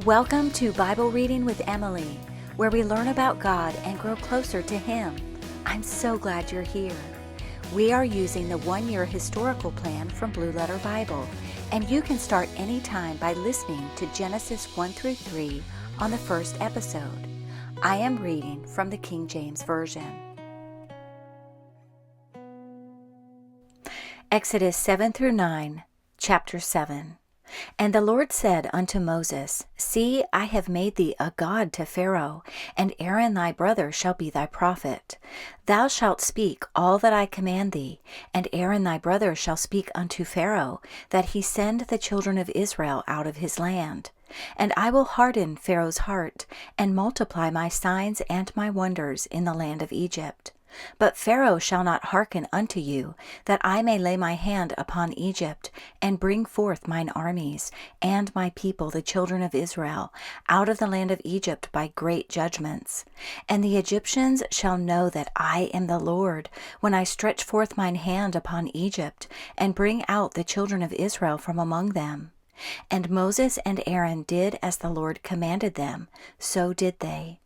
Welcome to Bible Reading with Emily, where we learn about God and grow closer to Him. I'm so glad you're here. We are using the one-year historical plan from Blue Letter Bible, and you can start anytime by listening to Genesis 1 through 3 on the first episode. I am reading from the King James Version. Exodus 7 through 9, Chapter 7. And the Lord said unto Moses, See, I have made thee a god to Pharaoh, and Aaron thy brother shall be thy prophet. Thou shalt speak all that I command thee, and Aaron thy brother shall speak unto Pharaoh, that he send the children of Israel out of his land. And I will harden Pharaoh's heart, and multiply my signs and my wonders in the land of Egypt. But Pharaoh shall not hearken unto you, that I may lay my hand upon Egypt, and bring forth mine armies, and my people the children of Israel, out of the land of Egypt by great judgments. And the Egyptians shall know that I am the Lord, when I stretch forth mine hand upon Egypt, and bring out the children of Israel from among them. And Moses and Aaron did as the Lord commanded them, so did they.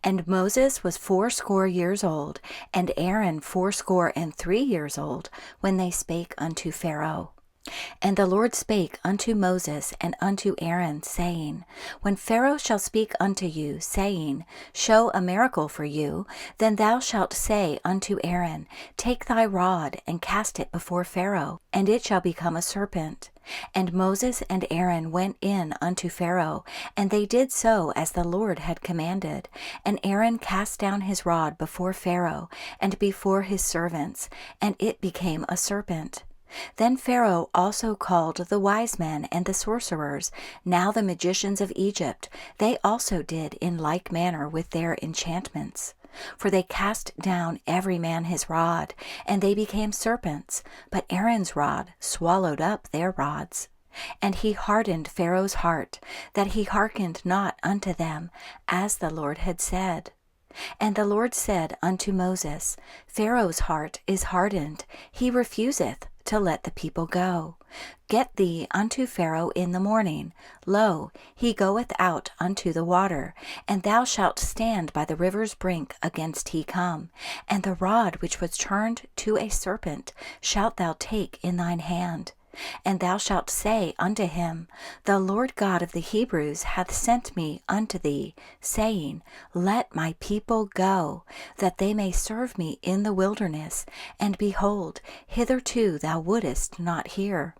And Moses was 80 years old, and Aaron 83 years old, when they spake unto Pharaoh. And the Lord spake unto Moses and unto Aaron, saying, When Pharaoh shall speak unto you, saying, Show a miracle for you, then thou shalt say unto Aaron, Take thy rod, and cast it before Pharaoh, and it shall become a serpent. And Moses and Aaron went in unto Pharaoh, and they did so as the Lord had commanded. And Aaron cast down his rod before Pharaoh, and before his servants, and it became a serpent. Then Pharaoh also called the wise men and the sorcerers, now the magicians of Egypt. They also did in like manner with their enchantments. For they cast down every man his rod, and they became serpents, but Aaron's rod swallowed up their rods. And he hardened Pharaoh's heart, that he hearkened not unto them, as the Lord had said. And the Lord said unto Moses, Pharaoh's heart is hardened, he refuseth to let the people go. Get thee unto Pharaoh in the morning. Lo, he goeth out unto the water, and thou shalt stand by the river's brink against he come. And the rod which was turned to a serpent shalt thou take in thine hand. And thou shalt say unto him, The Lord God of the Hebrews hath sent me unto thee, saying, Let my people go, that they may serve me in the wilderness. And behold, hitherto thou wouldest not hear.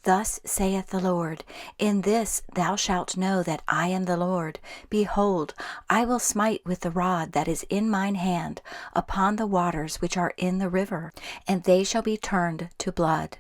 Thus saith the Lord, In this thou shalt know that I am the Lord. Behold, I will smite with the rod that is in mine hand upon the waters which are in the river, and they shall be turned to blood.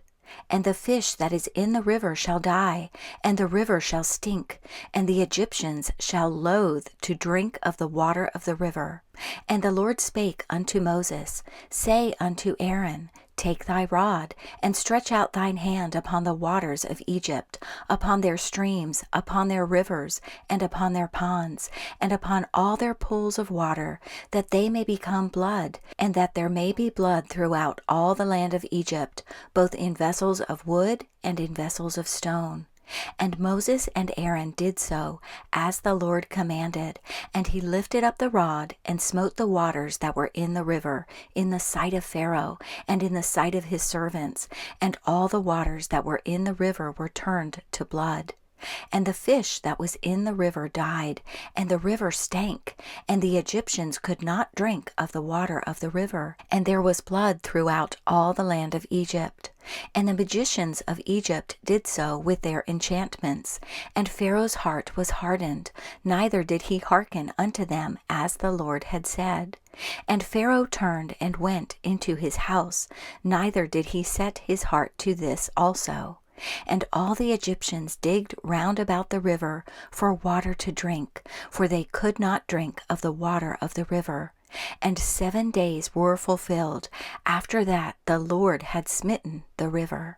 And the fish that is in the river shall die, and the river shall stink, and the Egyptians shall loathe to drink of the water of the river. And the Lord spake unto Moses, Say unto Aaron, Take thy rod, and stretch out thine hand upon the waters of Egypt, upon their streams, upon their rivers, and upon their ponds, and upon all their pools of water, that they may become blood, and that there may be blood throughout all the land of Egypt, both in vessels of wood and in vessels of stone. And Moses and Aaron did so, as the Lord commanded. And he lifted up the rod, and smote the waters that were in the river, in the sight of Pharaoh, and in the sight of his servants. And all the waters that were in the river were turned to blood. And the fish that was in the river died, and the river stank, and the Egyptians could not drink of the water of the river. And there was blood throughout all the land of Egypt. And the magicians of Egypt did so with their enchantments. And Pharaoh's heart was hardened, neither did he hearken unto them, as the Lord had said. And Pharaoh turned and went into his house, neither did he set his heart to this also. And all the Egyptians digged round about the river for water to drink, for they could not drink of the water of the river. And 7 days were fulfilled after that the Lord had smitten the river.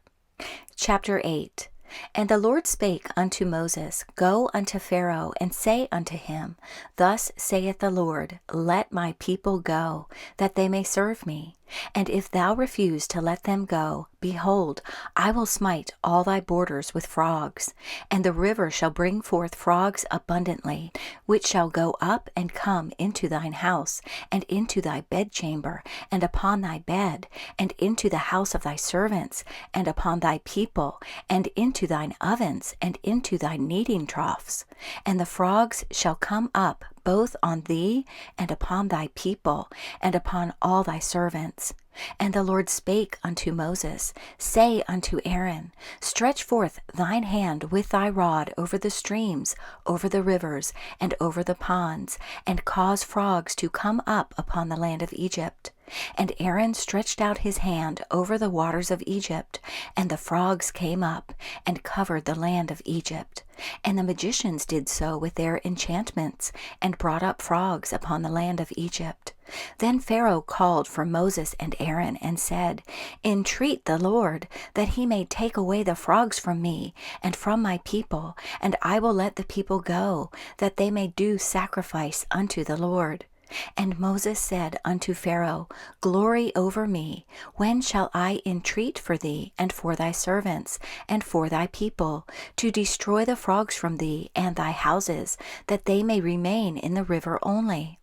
Chapter 8. And the Lord spake unto Moses, Go unto Pharaoh, and say unto him, Thus saith the Lord, Let my people go, that they may serve me. And if thou refuse to let them go, behold, I will smite all thy borders with frogs. And the river shall bring forth frogs abundantly, which shall go up and come into thine house, and into thy bedchamber, and upon thy bed, and into the house of thy servants, and upon thy people, and into thine ovens, and into thy kneading troughs. And the frogs shall come up both on thee, and upon thy people, and upon all thy servants. And the Lord spake unto Moses, Say unto Aaron, Stretch forth thine hand with thy rod over the streams, over the rivers, and over the ponds, and cause frogs to come up upon the land of Egypt. And Aaron stretched out his hand over the waters of Egypt, and the frogs came up, and covered the land of Egypt. And the magicians did so with their enchantments, and brought up frogs upon the land of Egypt. Then Pharaoh called for Moses and Aaron, and said, Entreat the Lord, that he may take away the frogs from me, and from my people, and I will let the people go, that they may do sacrifice unto the Lord. And Moses said unto Pharaoh, Glory over me, when shall I entreat for thee, and for thy servants, and for thy people, to destroy the frogs from thee and thy houses, that they may remain in the river only?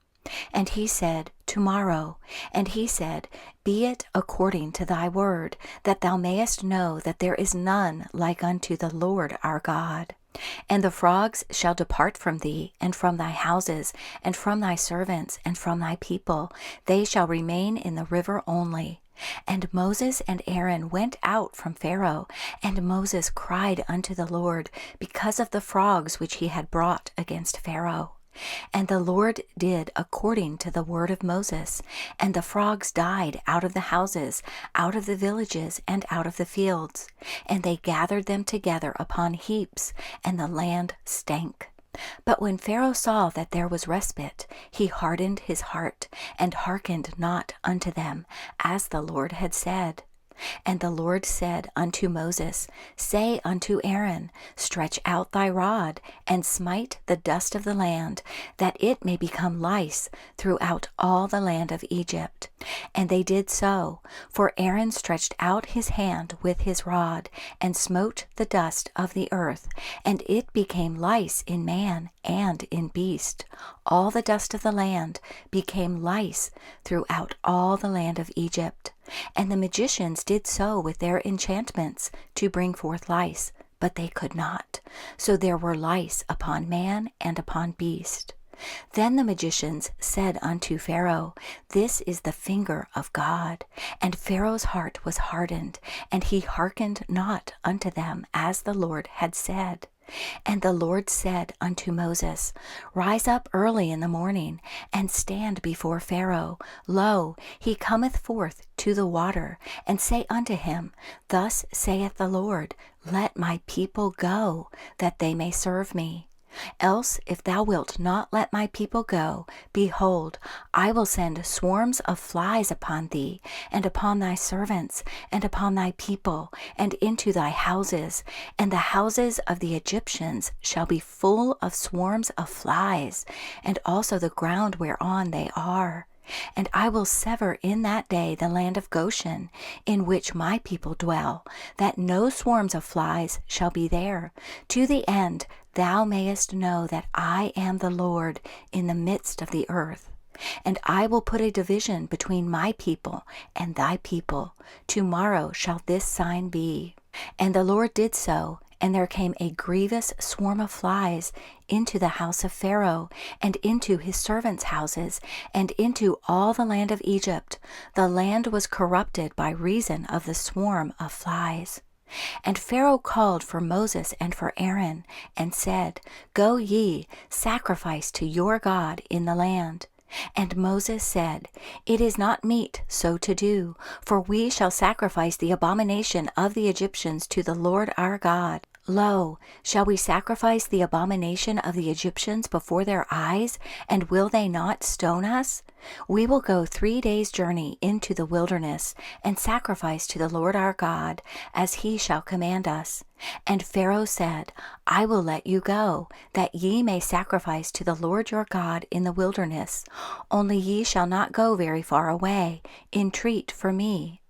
And he said, Tomorrow. And he said, Be it according to thy word, that thou mayest know that there is none like unto the Lord our God. And the frogs shall depart from thee, and from thy houses, and from thy servants, and from thy people. They shall remain in the river only. And Moses and Aaron went out from Pharaoh, and Moses cried unto the Lord because of the frogs which he had brought against Pharaoh. And the Lord did according to the word of Moses, and the frogs died out of the houses, out of the villages, and out of the fields. And they gathered them together upon heaps, and the land stank. But when Pharaoh saw that there was respite, he hardened his heart, and hearkened not unto them, as the Lord had said. And the Lord said unto Moses, Say unto Aaron, Stretch out thy rod, and smite the dust of the land, that it may become lice throughout all the land of Egypt. And they did so, for Aaron stretched out his hand with his rod, and smote the dust of the earth, and it became lice in man and in beast. All the dust of the land became lice throughout all the land of Egypt. And the magicians did so with their enchantments to bring forth lice, but they could not. So there were lice upon man and upon beast. Then the magicians said unto Pharaoh, This is the finger of God. And Pharaoh's heart was hardened, and he hearkened not unto them, as the Lord had said. And the Lord said unto Moses, Rise up early in the morning, and stand before Pharaoh. Lo, he cometh forth to the water, and say unto him, Thus saith the Lord, Let my people go, that they may serve me. Else, if thou wilt not let my people go, behold, I will send swarms of flies upon thee, and upon thy servants, and upon thy people, and into thy houses, and the houses of the Egyptians shall be full of swarms of flies, and also the ground whereon they are. And I will sever in that day the land of Goshen, in which my people dwell, that no swarms of flies shall be there, to the end thou mayest know that I am the Lord in the midst of the earth. And I will put a division between my people and thy people. Tomorrow shall this sign be. And the Lord did so, and there came a grievous swarm of flies into the house of Pharaoh, and into his servants' houses, and into all the land of Egypt. The land was corrupted by reason of the swarm of flies. And Pharaoh called for Moses and for Aaron, and said, Go ye, sacrifice to your God in the land. And Moses said, It is not meet so to do, for we shall sacrifice the abomination of the Egyptians to the Lord our God. Lo, shall we sacrifice the abomination of the Egyptians before their eyes, and will they not stone us? We will go 3 days' journey into the wilderness, and sacrifice to the Lord our God, as he shall command us. And Pharaoh said, I will let you go, that ye may sacrifice to the Lord your God in the wilderness. Only ye shall not go very far away. Entreat for me.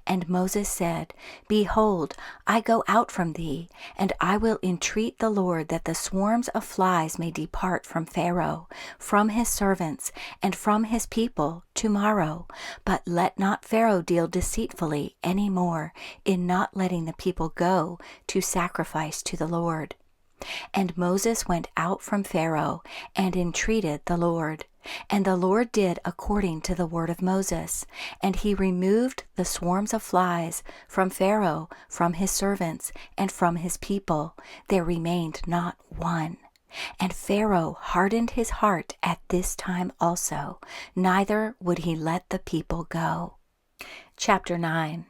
And Moses said, Behold, I go out from thee, and I will entreat the Lord that the swarms of flies may depart from Pharaoh, from his servants, and from his people tomorrow. But let not Pharaoh deal deceitfully any more in not letting the people go to sacrifice to the Lord. And Moses went out from Pharaoh and entreated the Lord. And the Lord did according to the word of Moses. And he removed the swarms of flies from Pharaoh, from his servants, and from his people. There remained not one. And Pharaoh hardened his heart at this time also, neither would he let the people go. Chapter 9.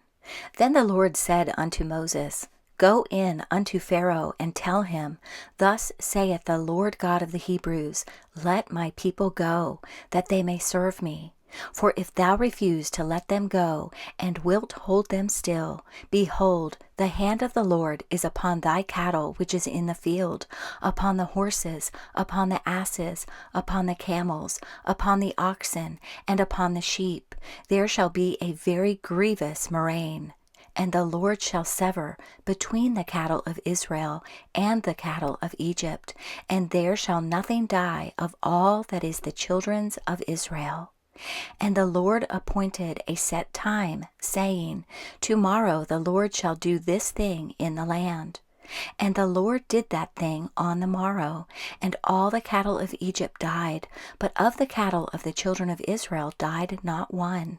Then the Lord said unto Moses, Go in unto Pharaoh, and tell him, Thus saith the Lord God of the Hebrews, Let my people go, that they may serve me. For if thou refuse to let them go, and wilt hold them still, behold, the hand of the Lord is upon thy cattle which is in the field, upon the horses, upon the asses, upon the camels, upon the oxen, and upon the sheep. There shall be a very grievous murrain. And the Lord shall sever between the cattle of Israel and the cattle of Egypt, and there shall nothing die of all that is the children's of Israel. And the Lord appointed a set time, saying, Tomorrow the Lord shall do this thing in the land. And the Lord did that thing on the morrow, and all the cattle of Egypt died, but of the cattle of the children of Israel died not one.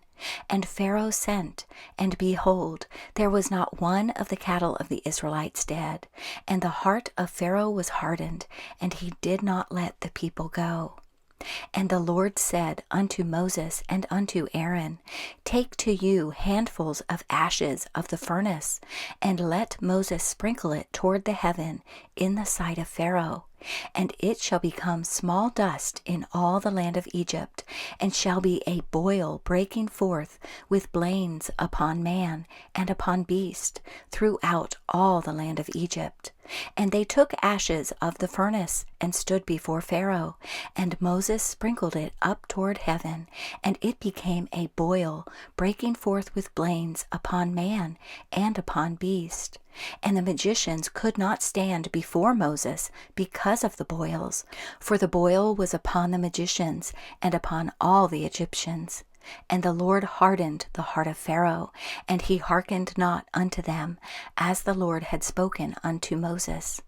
And Pharaoh sent, and behold, there was not one of the cattle of the Israelites dead. And the heart of Pharaoh was hardened, and he did not let the people go. And the Lord said unto Moses and unto Aaron, Take to you handfuls of ashes of the furnace, and let Moses sprinkle it toward the heaven in the sight of Pharaoh. And it shall become small dust in all the land of Egypt, and shall be a boil breaking forth with blains upon man and upon beast throughout all the land of Egypt. And they took ashes of the furnace and stood before Pharaoh, and Moses sprinkled it up toward heaven, and it became a boil breaking forth with blains upon man and upon beast. And the magicians could not stand before Moses because of the boils, for the boil was upon the magicians and upon all the Egyptians. And the Lord hardened the heart of Pharaoh, and he hearkened not unto them, as the Lord had spoken unto Moses.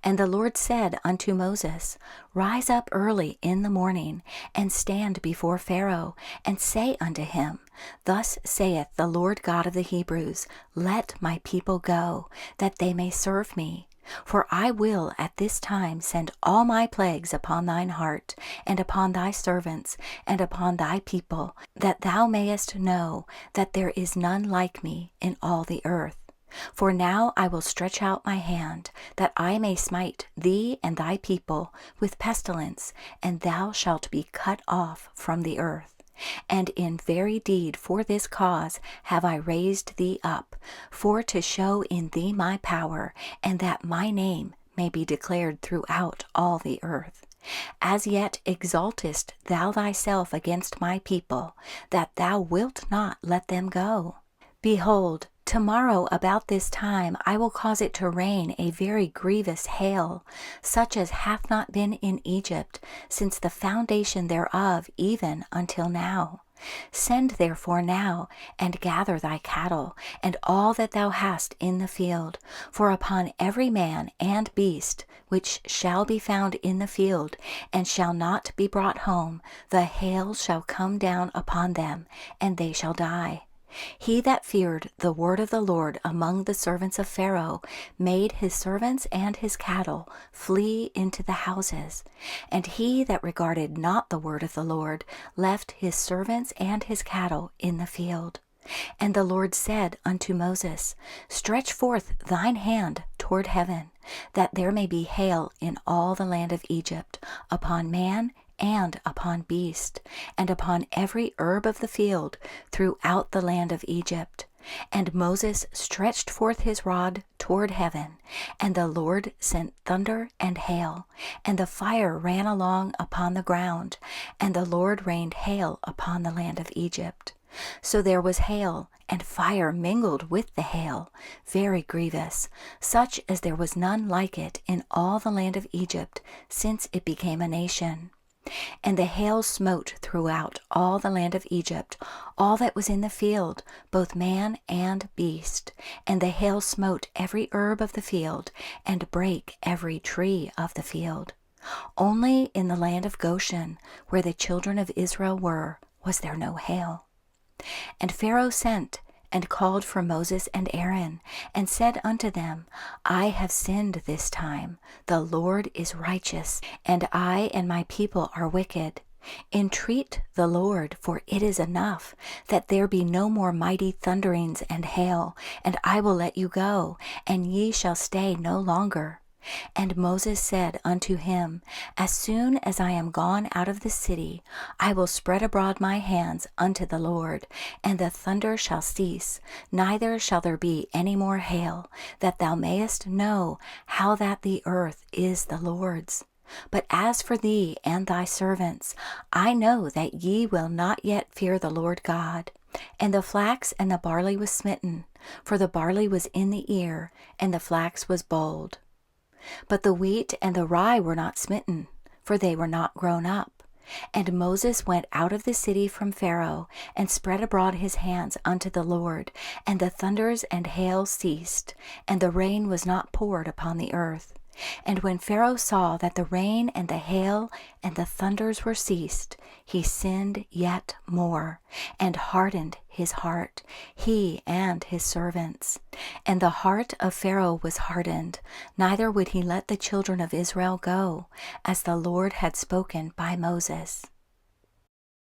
And the Lord said unto Moses, Rise up early in the morning, and stand before Pharaoh, and say unto him, Thus saith the Lord God of the Hebrews, Let my people go, that they may serve me. For I will at this time send all my plagues upon thine heart, and upon thy servants, and upon thy people, that thou mayest know that there is none like me in all the earth. For now I will stretch out my hand, that I may smite thee and thy people with pestilence, and thou shalt be cut off from the earth. And in very deed for this cause have I raised thee up, for to show in thee my power, and that my name may be declared throughout all the earth. As yet exaltest thou thyself against my people, that thou wilt not let them go. Behold, tomorrow about this time I will cause it to rain a very grievous hail, such as hath not been in Egypt, since the foundation thereof even until now. Send therefore now, and gather thy cattle, and all that thou hast in the field, for upon every man and beast which shall be found in the field, and shall not be brought home, the hail shall come down upon them, and they shall die. He that feared the word of the Lord among the servants of Pharaoh made his servants and his cattle flee into the houses. And he that regarded not the word of the Lord left his servants and his cattle in the field. And the Lord said unto Moses, Stretch forth thine hand toward heaven, that there may be hail in all the land of Egypt, upon man and upon beast, and upon every herb of the field throughout the land of Egypt. And Moses stretched forth his rod toward heaven, and the Lord sent thunder and hail, and the fire ran along upon the ground, and the Lord rained hail upon the land of Egypt. So there was hail, and fire mingled with the hail, very grievous, such as there was none like it in all the land of Egypt, since it became a nation. And the hail smote throughout all the land of Egypt, all that was in the field, both man and beast. And the hail smote every herb of the field, and brake every tree of the field. Only in the land of Goshen, where the children of Israel were, was there no hail. And Pharaoh sent, and called for Moses and Aaron, and said unto them, I have sinned this time. The Lord is righteous, and I and my people are wicked. Entreat the Lord, for it is enough, that there be no more mighty thunderings and hail, and I will let you go, and ye shall stay no longer. And Moses said unto him, As soon as I am gone out of the city, I will spread abroad my hands unto the Lord, and the thunder shall cease, neither shall there be any more hail, that thou mayest know how that the earth is the Lord's. But as for thee and thy servants, I know that ye will not yet fear the Lord God. And the flax and the barley was smitten, for the barley was in the ear, and the flax was bold. But the wheat and the rye were not smitten, for they were not grown up. And Moses went out of the city from Pharaoh, and spread abroad his hands unto the Lord, and the thunders and hail ceased, and the rain was not poured upon the earth. And when Pharaoh saw that the rain and the hail and the thunders were ceased, he sinned yet more, and hardened his heart, he and his servants. And the heart of Pharaoh was hardened, neither would he let the children of Israel go, as the Lord had spoken by Moses.